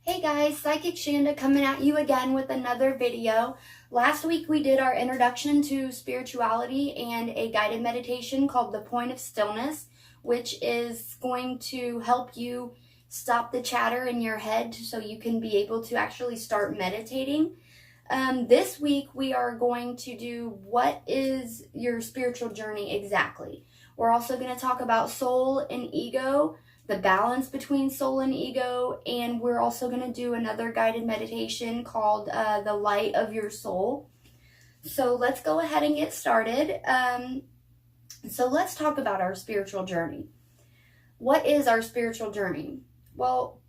Hey guys, Psychic Shanda coming at you again with another video. Last week we did our introduction to spirituality and a guided meditation called The Point of Stillness, which is going to help you stop the chatter in your head so you can be able to actually start meditating. This week we are going to do what is your spiritual journey exactly. We're also going to talk about soul and ego, the balance between soul and ego, and we're also going to do another guided meditation called The Light of Your Soul. So let's go ahead and get started. So let's talk about our spiritual journey. What is our spiritual journey? Well,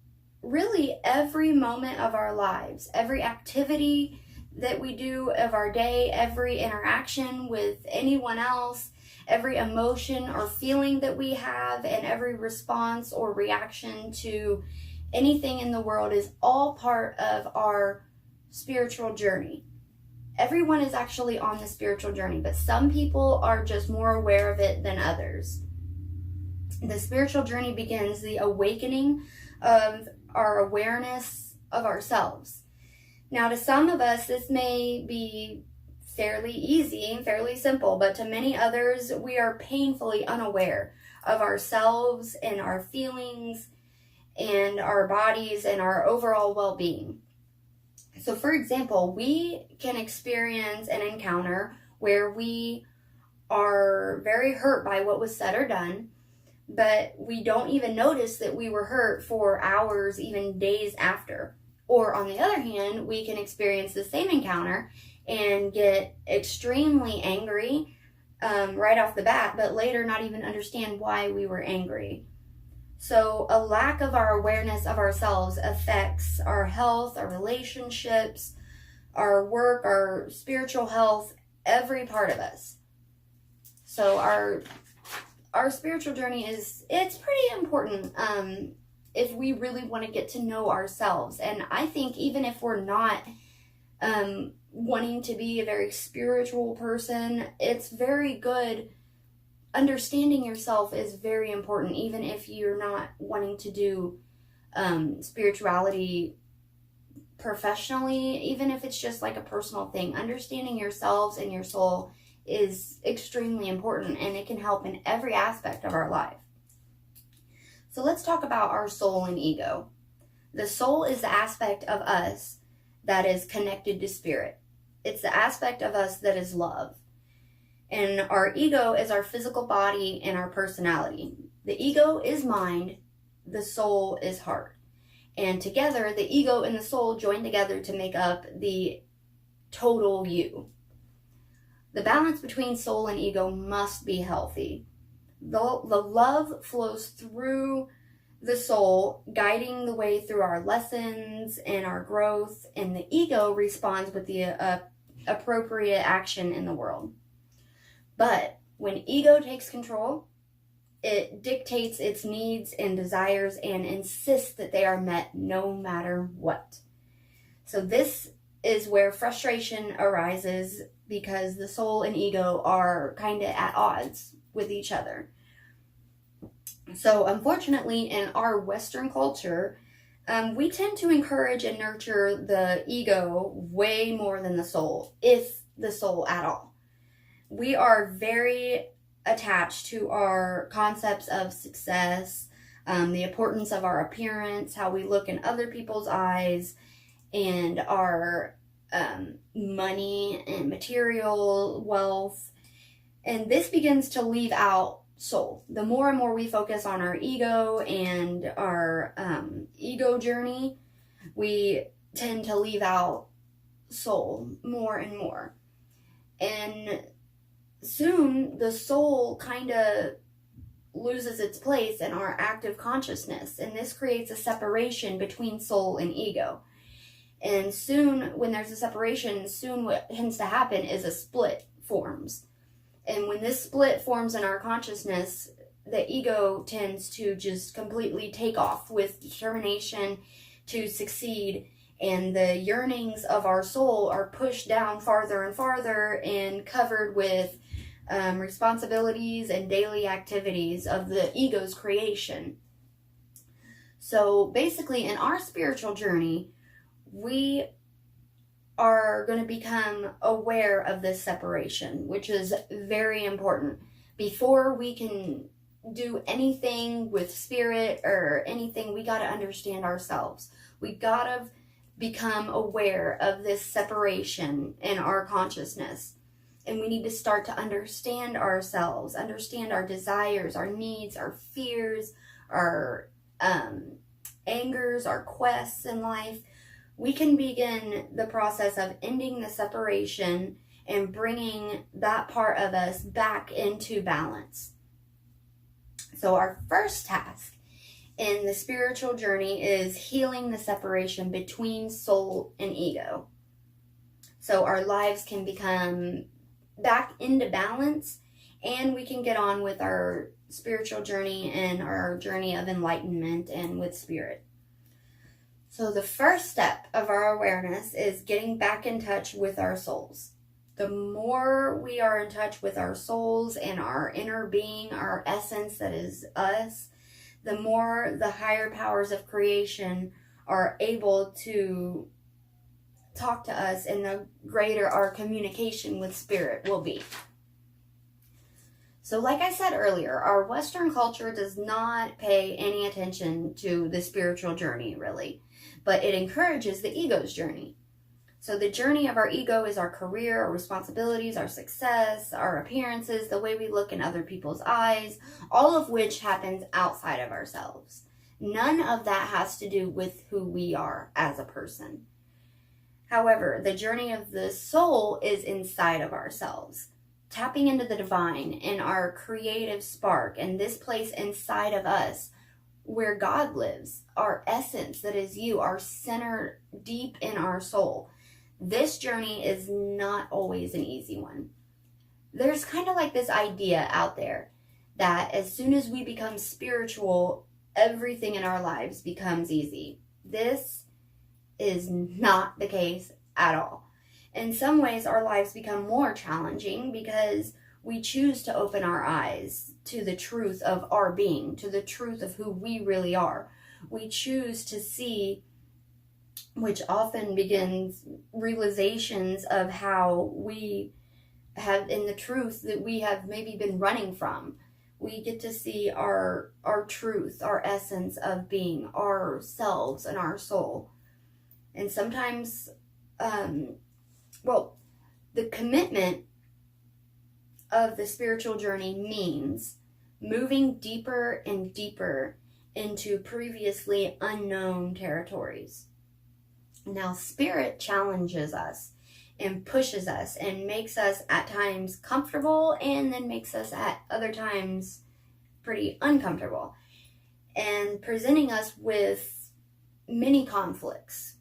really every moment of our lives, every activity that we do of our day, every interaction with anyone else, every emotion or feeling that we have, and every response or reaction to anything in the world is all part of our spiritual journey. Everyone is actually on the spiritual journey, but some people are just more aware of it than others. The spiritual journey begins the awakening of our awareness of ourselves. Now, to some of us, this may be fairly easy and fairly simple, but to many others, we are painfully unaware of ourselves and our feelings and our bodies and our overall well-being. So, for example, we can experience an encounter where we are very hurt by what was said or done, but we don't even notice that we were hurt for hours, even days after. Or on the other hand, we can experience the same encounter and get extremely angry right off the bat, but later not even understand why we were angry. So a lack of our awareness of ourselves affects our health, our relationships, our work, our spiritual health, every part of us. So our spiritual journey it's pretty important if we really want to get to know ourselves. And I think even if we're not wanting to be a very spiritual person, it's very good. Understanding yourself is very important, even if you're not wanting to do spirituality professionally, even if it's just like a personal thing. Understanding yourselves and your soul is extremely important, and it can help in every aspect of our life. So let's talk about our soul and ego. The soul is the aspect of us that is connected to spirit. It's the aspect of us that is love. And our ego is our physical body and our personality. The ego is mind, the soul is heart. And together, the ego and the soul join together to make up the total you. The balance between soul and ego must be healthy. The love flows through the soul, guiding the way through our lessons and our growth, and the ego responds with the appropriate action in the world. But when ego takes control, it dictates its needs and desires and insists that they are met no matter what. So this is where frustration arises, because the soul and ego are kind of at odds with each other. So unfortunately, in our Western culture, we tend to encourage and nurture the ego way more than the soul, if the soul at all. We are very attached to our concepts of success, the importance of our appearance, how we look in other people's eyes, and our money and material wealth. And this begins to leave out soul. The more and more we focus on our ego and our ego journey, we tend to leave out soul more and more. And soon the soul kind of loses its place in our active consciousness, and this creates a separation between soul and ego. And soon, when there's a separation, soon what tends to happen is a split forms. And when this split forms in our consciousness, the ego tends to just completely take off with determination to succeed, and the yearnings of our soul are pushed down farther and farther and covered with responsibilities and daily activities of the ego's creation. So basically, in our spiritual journey, we are going to become aware of this separation, which is very important. Before we can do anything with spirit or anything, we got to understand ourselves. We got to become aware of this separation in our consciousness. And we need to start to understand ourselves, understand our desires, our needs, our fears, our angers, our quests in life. We can begin the process of ending the separation and bringing that part of us back into balance. So our first task in the spiritual journey is healing the separation between soul and ego. So our lives can become back into balance, and we can get on with our spiritual journey and our journey of enlightenment and with spirit. So the first step of our awareness is getting back in touch with our souls. The more we are in touch with our souls and our inner being, our essence that is us, the more the higher powers of creation are able to talk to us, and the greater our communication with spirit will be. So like I said earlier, our Western culture does not pay any attention to the spiritual journey, really, but it encourages the ego's journey. So the journey of our ego is our career, our responsibilities, our success, our appearances, the way we look in other people's eyes, all of which happens outside of ourselves. None of that has to do with who we are as a person. However, the journey of the soul is inside of ourselves, tapping into the divine and our creative spark, and this place inside of us where God lives, our essence that is you, our center deep in our soul. This journey is not always an easy one. There's kind of like this idea out there that as soon as we become spiritual, everything in our lives becomes easy. This is not the case at all. In some ways, our lives become more challenging because we choose to open our eyes to the truth of our being, to the truth of who we really are. We choose to see, which often begins realizations of how we have, in the truth that we have maybe been running from. We get to see our truth, our essence of being, our selves and our soul. And sometimes, the commitment of the spiritual journey means moving deeper and deeper into previously unknown territories. Now, spirit challenges us and pushes us and makes us at times comfortable, and then makes us at other times pretty uncomfortable, and presenting us with many conflicts.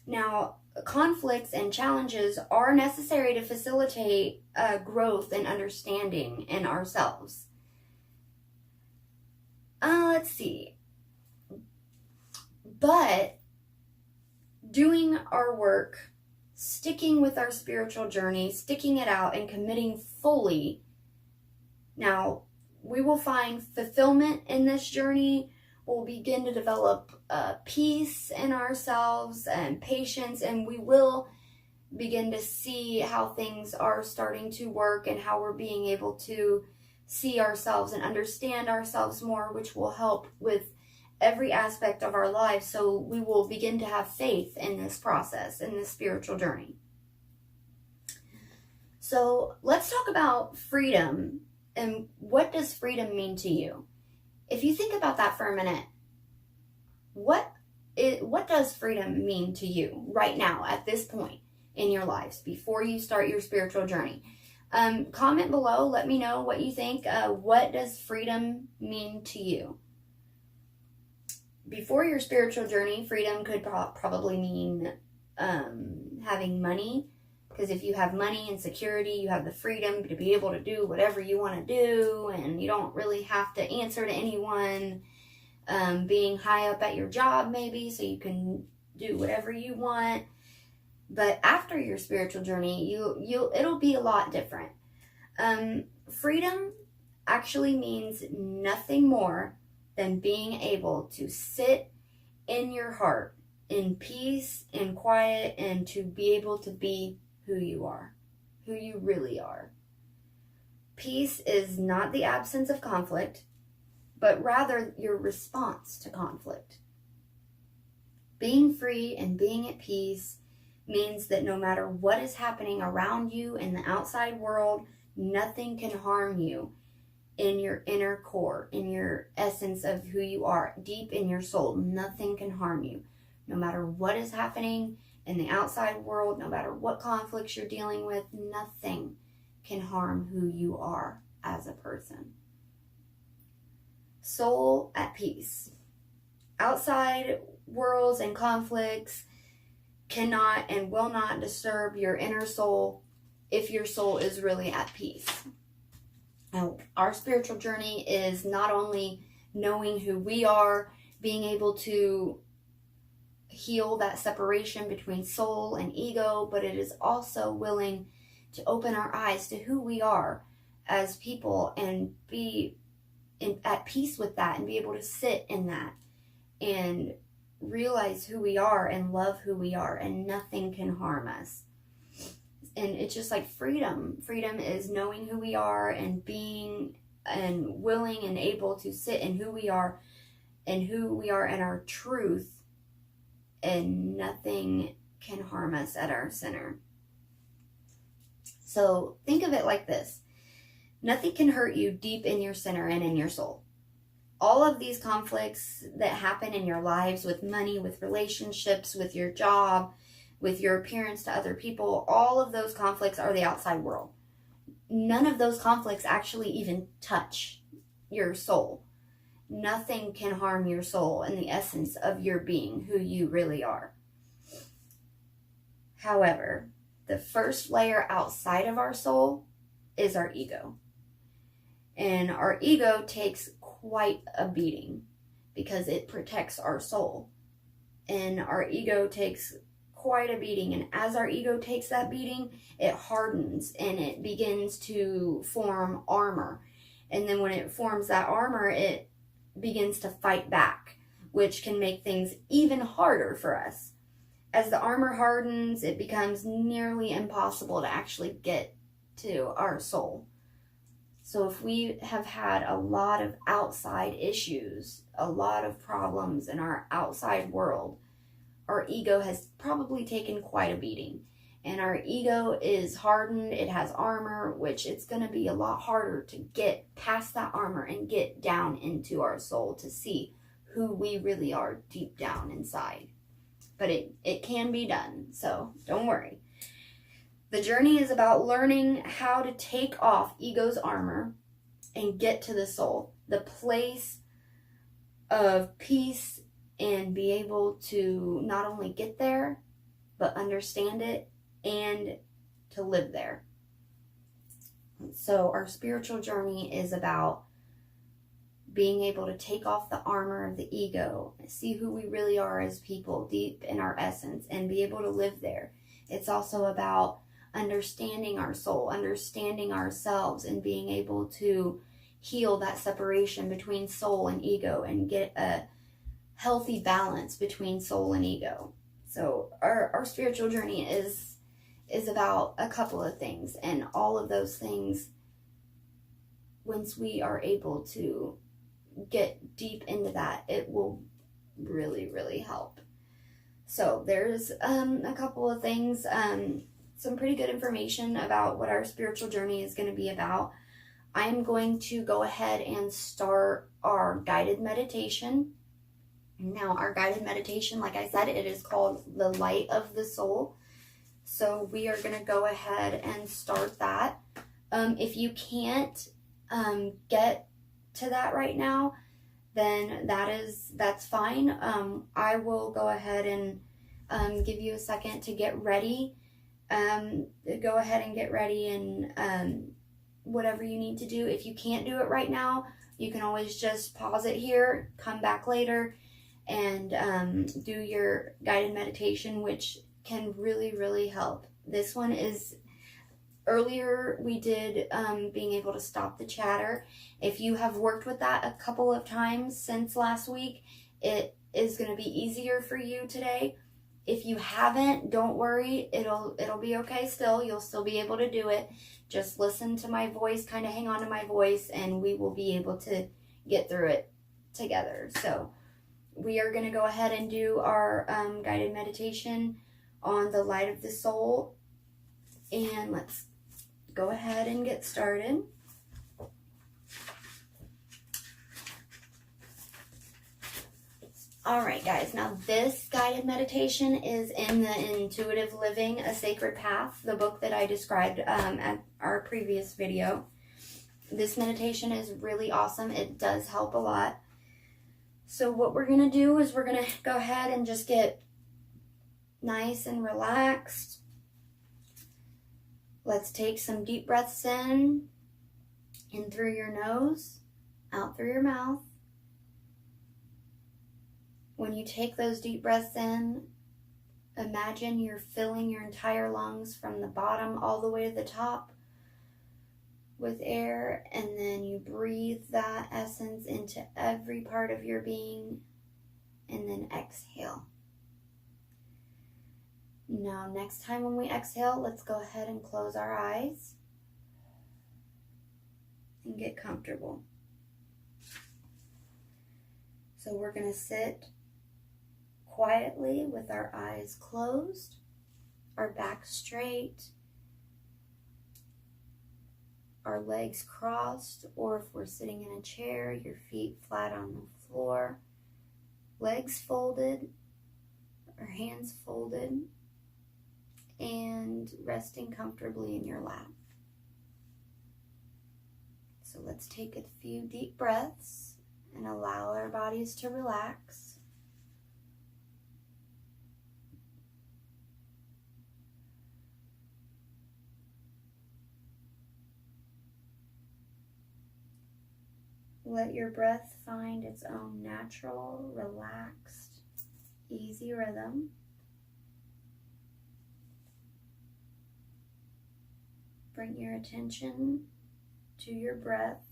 Now, conflicts and challenges are necessary to facilitate growth and understanding in ourselves. Let's see. But doing our work, sticking with our spiritual journey, sticking it out and committing fully, now we will find fulfillment in this journey. We'll begin to develop peace in ourselves and patience, and we will begin to see how things are starting to work and how we're being able to see ourselves and understand ourselves more, which will help with every aspect of our lives. So we will begin to have faith in this process, in this spiritual journey. So let's talk about freedom, and what does freedom mean to you? If you think about that for a minute, what does freedom mean to you right now at this point in your lives before you start your spiritual journey? Comment below, let me know what you think. What does freedom mean to you? Before your spiritual journey, freedom could probably mean having money, because if you have money and security, you have the freedom to be able to do whatever you want to do, and you don't really have to answer to anyone. Being high up at your job, maybe, so you can do whatever you want. But after your spiritual journey, it'll be a lot different. Freedom actually means nothing more than being able to sit in your heart, in peace and quiet, and to be able to be who you are, who you really are. Peace is not the absence of conflict, but rather your response to conflict. Being free and being at peace means that no matter what is happening around you in the outside world, nothing can harm you in your inner core, in your essence of who you are, deep in your soul. Nothing can harm you. No matter what is happening in the outside world, no matter what conflicts you're dealing with, nothing can harm who you are as a person. Soul at peace. Outside worlds and conflicts cannot and will not disturb your inner soul if your soul is really at peace. Now, our spiritual journey is not only knowing who we are, being able to heal that separation between soul and ego, but it is also willing to open our eyes to who we are as people and be at peace with that and be able to sit in that and realize who we are and love who we are, and nothing can harm us. And it's just like freedom. Freedom is knowing who we are and being and willing and able to sit in who we are and who we are in our truth, and nothing can harm us at our center. So think of it like this. Nothing can hurt you deep in your center and in your soul. All of these conflicts that happen in your lives with money, with relationships, with your job, with your appearance to other people, all of those conflicts are the outside world. None of those conflicts actually even touch your soul. Nothing can harm your soul and the essence of your being, who you really are. However, the first layer outside of our soul is our ego. And our ego takes quite a beating because it protects our soul. And our ego takes quite a beating. And as our ego takes that beating, it hardens and it begins to form armor. And then when it forms that armor, it begins to fight back, which can make things even harder for us. As the armor hardens, it becomes nearly impossible to actually get to our soul. So if we have had a lot of outside issues, a lot of problems in our outside world, our ego has probably taken quite a beating. And our ego is hardened, it has armor, which it's going to be a lot harder to get past that armor and get down into our soul to see who we really are deep down inside. But it can be done, so don't worry. The journey is about learning how to take off ego's armor and get to the soul, the place of peace, and be able to not only get there, but understand it and to live there. So our spiritual journey is about being able to take off the armor of the ego, see who we really are as people deep in our essence, and be able to live there. It's also about understanding our soul, understanding ourselves, and being able to heal that separation between soul and ego and get a healthy balance between soul and ego. So our spiritual journey is about a couple of things, and all of those things, once we are able to get deep into that, it will really, really help. So there's a couple of things, some pretty good information about what our spiritual journey is going to be about. I'm going to go ahead and start our guided meditation. Now, our guided meditation, like I said, it is called the Light of the Soul. So we are going to go ahead and start that. If you can't get to that right now, then that's fine. I will go ahead and give you a second to get ready. Go ahead and get ready and whatever you need to do. If you can't do it right now, you can always just pause it here, come back later, and do your guided meditation, which can really, really help. This one is, earlier we did being able to stop the chatter. If you have worked with that a couple of times since last week, it is going to be easier for you today. If you haven't, don't worry. It'll be okay still. You'll still be able to do it. Just listen to my voice, kind of hang on to my voice, and we will be able to get through it together. So we are going to go ahead and do our guided meditation on the light of the soul. And let's go ahead and get started. All right, guys, now this guided meditation is in the Intuitive Living, A Sacred Path, the book that I described at our previous video. This meditation is really awesome. It does help a lot. So what we're going to do is we're going to go ahead and just get nice and relaxed. Let's take some deep breaths in through your nose, out through your mouth. When you take those deep breaths in, imagine you're filling your entire lungs from the bottom all the way to the top with air, and then you breathe that essence into every part of your being, and then exhale. Now, next time when we exhale, let's go ahead and close our eyes and get comfortable. So we're going to sit quietly with our eyes closed, our back straight, our legs crossed, or if we're sitting in a chair, your feet flat on the floor, legs folded, or hands folded, and resting comfortably in your lap. So let's take a few deep breaths and allow our bodies to relax. Let your breath find its own natural, relaxed, easy rhythm. Bring your attention to your breath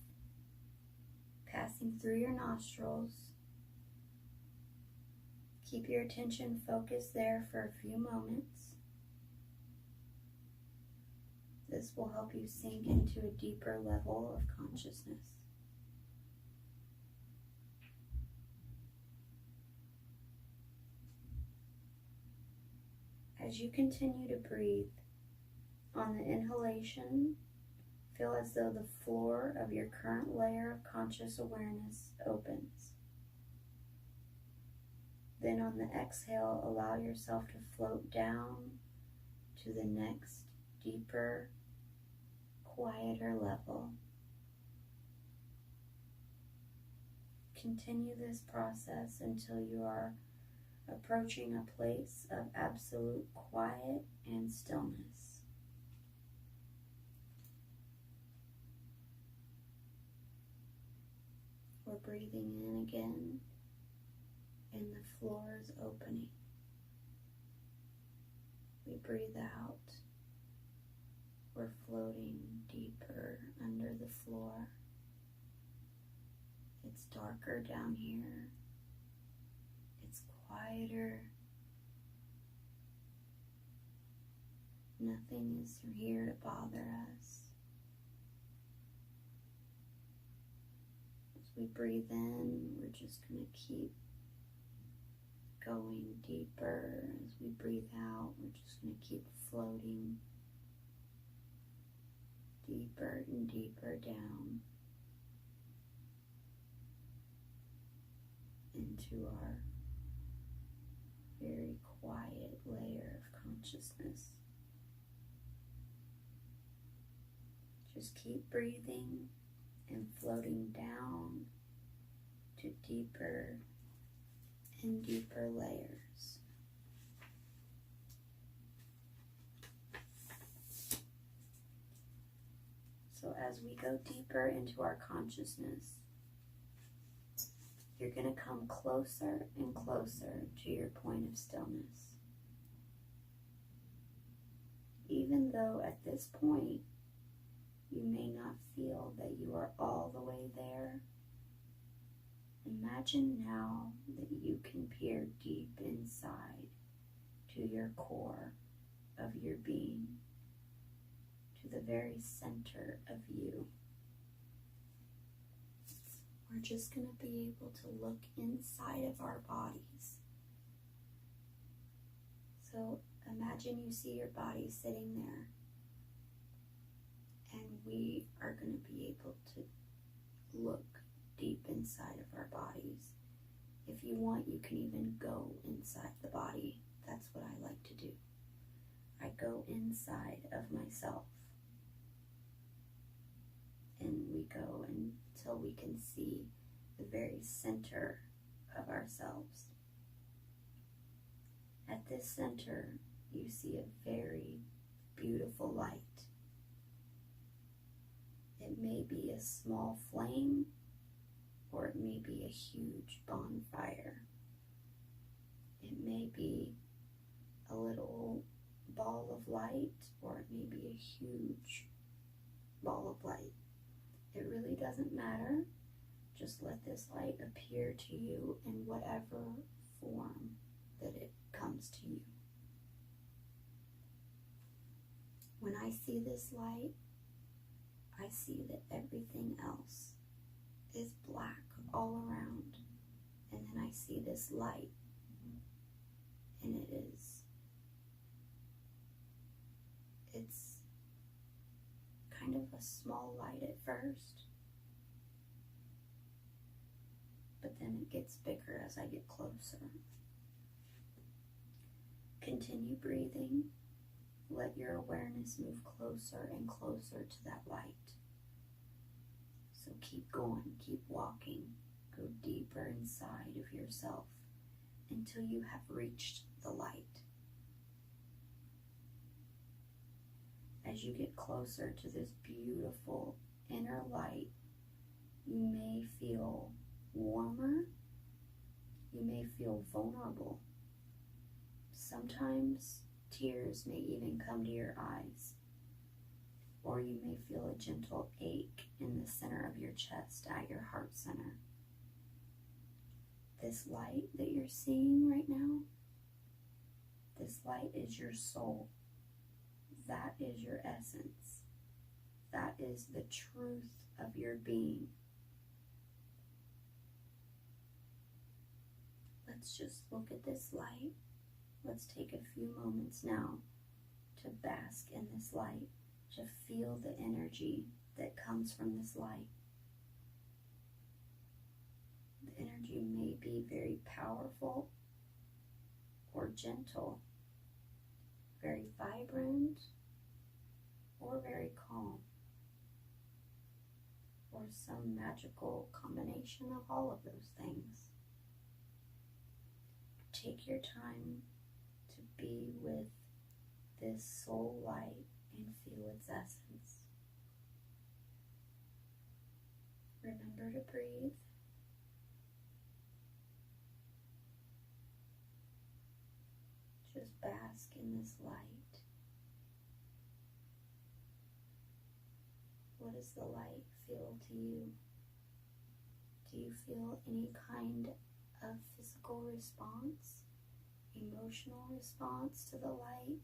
passing through your nostrils. Keep your attention focused there for a few moments. This will help you sink into a deeper level of consciousness. As you continue to breathe, on the inhalation, feel as though the floor of your current layer of conscious awareness opens. Then on the exhale, allow yourself to float down to the next deeper, quieter level. Continue this process until you are approaching a place of absolute quiet and stillness. We're breathing in again, and the floor is opening. We breathe out. We're floating deeper under the floor. It's darker down here. It's quieter. Nothing is here to bother us. As we breathe in, we're just going to keep going deeper. As we breathe out, we're just going to keep floating deeper and deeper down into our very quiet layer of consciousness. Just keep breathing and floating down to deeper and deeper layers. So as we go deeper into our consciousness, you're going to come closer and closer to your point of stillness. Even though at this point, you may not feel that you are all the way there, Imagine now that you can peer deep inside to your core of your being, to the very center of you. We're just going to be able to look inside of our bodies. So imagine you see your body sitting there, and we are going to be able to look deep inside of our bodies. If you want, you can even go inside the body. That's what I like to do. I go inside of myself, and we go until we can see the very center of ourselves. At this center, you see a very beautiful light. It may be a small flame, or it may be a huge bonfire. It may be a little ball of light, or it may be a huge ball of light. It really doesn't matter. Just let this light appear to you in whatever form that it comes to you. When I see this light, I see that everything else is black all around. And then I see this light, and it's kind of a small light at first, but then it gets bigger as I get closer. Continue breathing. Let your awareness move closer and closer to that light. So keep going, keep walking, go deeper inside of yourself until you have reached the light. As you get closer to this beautiful inner light, you may feel warmer, you may feel vulnerable. Sometimes tears may even come to your eyes, or you may feel a gentle ache in the center of your chest at your heart center. This light that you're seeing right now, this light is your soul. That is your essence. That is the truth of your being. Let's just look at this light. Let's take a few moments now to bask in this light, to feel the energy that comes from this light. The energy may be very powerful or gentle, very vibrant or very calm, or some magical combination of all of those things. Take your time to be with this soul light and feel its essence. Remember to breathe. Just bask in this light. What does the light feel to you? Do you feel any kind of physical response, emotional response to the light?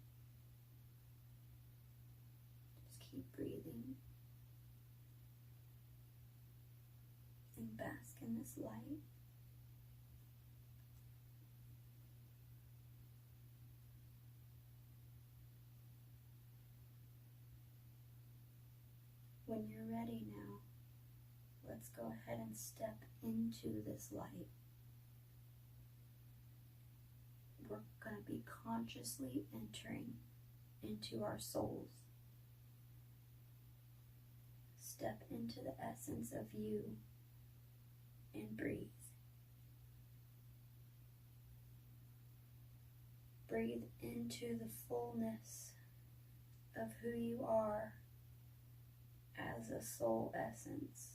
Just keep breathing and bask in this light. When you're ready now, let's go ahead and step into this light. We're going to be consciously entering into our souls. Step into the essence of you and breathe. Breathe into the fullness of who you are as a soul essence.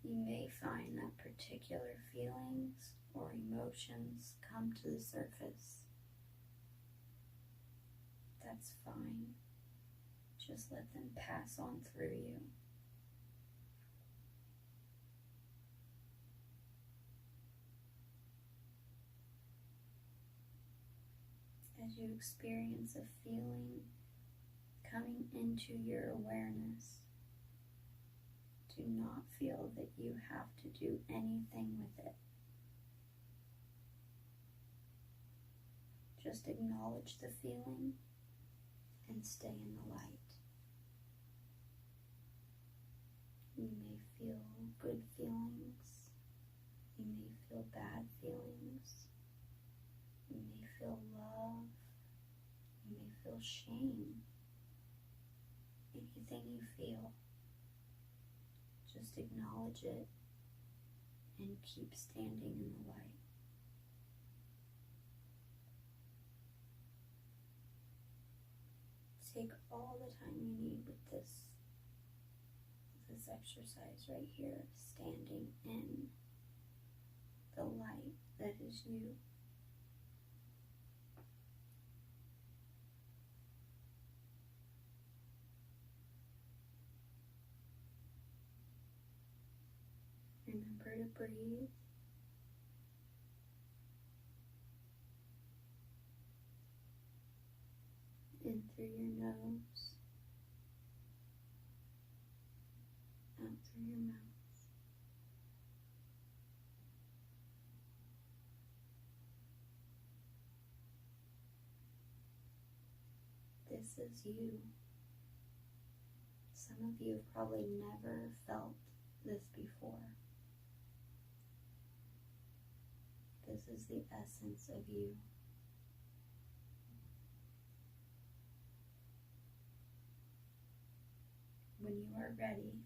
You may find that particular feelings or emotions come to the surface. That's fine. Just let them pass on through you. as you experience a feeling coming into your awareness, do not feel that you have to do anything with it. Just acknowledge the feeling and stay in the light. You may feel good feelings. You may feel bad feelings. You may feel love. You may feel shame. Anything you feel, just acknowledge it and keep standing in the light. Take all the time you need with this exercise right here, standing in the light that is you. Remember to breathe. In through your nose, out through your mouth. This is you. Some of you have probably never felt this before. This is the essence of you. When you are ready,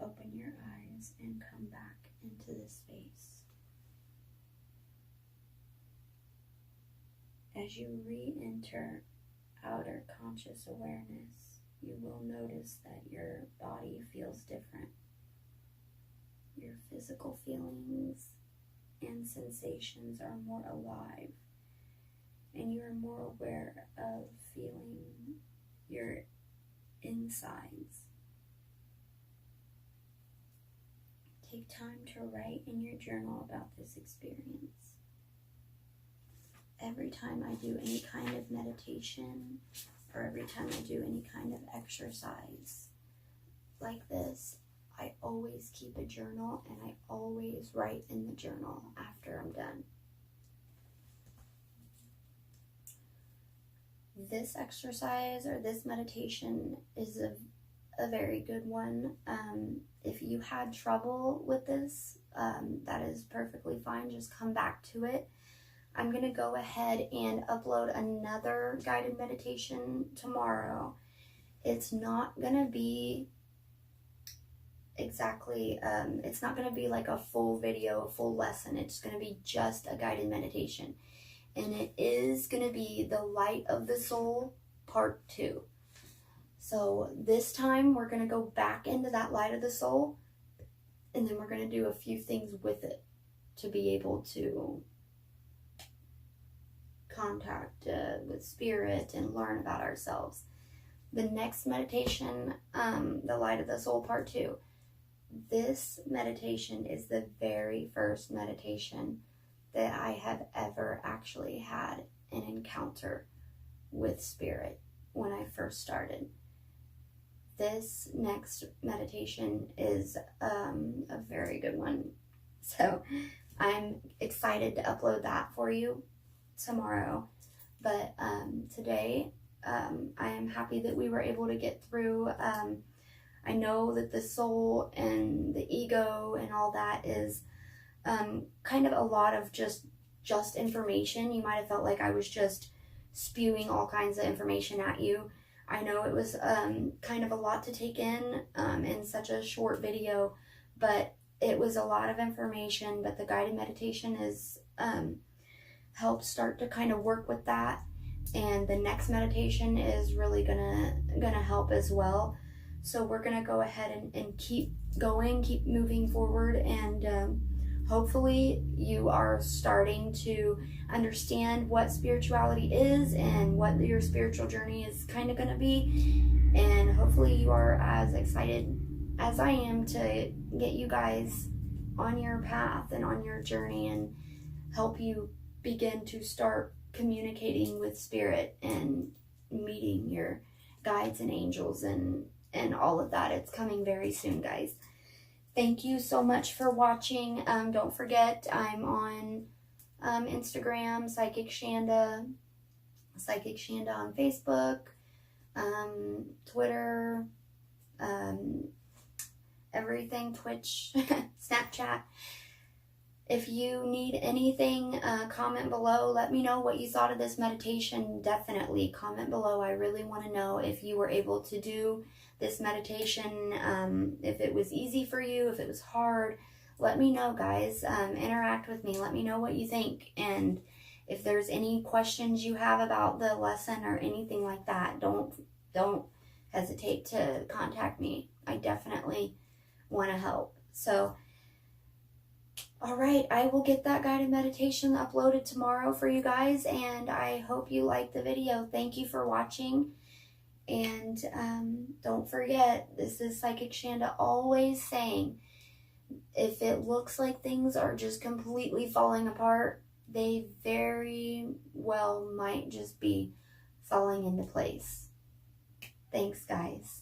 open your eyes and come back into this space. As you re-enter outer conscious awareness, you will notice that your body feels different. Your physical feelings and sensations are more alive, and you are more aware of feeling your insides. Take time to write in your journal about this experience. Every time I do any kind of meditation, or every time I do any kind of exercise like this, I always keep a journal and I always write in the journal after I'm done. This exercise or this meditation is a very good one. If you had trouble with this, that is perfectly fine. Just come back to it. I'm going to go ahead and upload another guided meditation tomorrow. It's not going to be exactly, it's not going to be like a full video, a full lesson. It's going to be just a guided meditation. And it is going to be the Light of the Soul Part 2. So this time we're going to go back into that Light of the Soul, and then we're going to do a few things with it to be able to contact with spirit and learn about ourselves. The next meditation, the Light of the Soul Part 2, this meditation is the very first meditation that I have ever actually had an encounter with spirit when I first started. This next meditation is a very good one. So I'm excited to upload that for you tomorrow. But today I am happy that we were able to get through. I know that the soul and the ego and all that is kind of a lot of just information. You might have felt like I was just spewing all kinds of information at you. I know it was kind of a lot to take in such a short video, but it was a lot of information. But the guided meditation is helped start to kind of work with that, and the next meditation is really gonna help as well. So we're gonna go ahead and keep going, keep moving forward, and hopefully you are starting to understand what spirituality is and what your spiritual journey is kind of going to be. And hopefully you are as excited as I am to get you guys on your path and on your journey and help you begin to start communicating with spirit and meeting your guides and angels and all of that. It's coming very soon, guys. Thank you so much for watching. Don't forget, I'm on Instagram, Psychic Shanda on Facebook, Twitter, everything, Twitch, Snapchat. If you need anything, comment below. Let me know what you thought of this meditation. Definitely comment below. I really want to know if you were able to do this meditation, if it was easy for you, if it was hard. Let me know, guys. Interact with me. Let me know what you think. And if there's any questions you have about the lesson or anything like that, don't hesitate to contact me. I definitely want to help. So, all right, I will get that guided meditation uploaded tomorrow for you guys, and I hope you liked the video. Thank you for watching, and don't forget, this is Psychic Shanda always saying, if it looks like things are just completely falling apart, they very well might just be falling into place. Thanks, guys.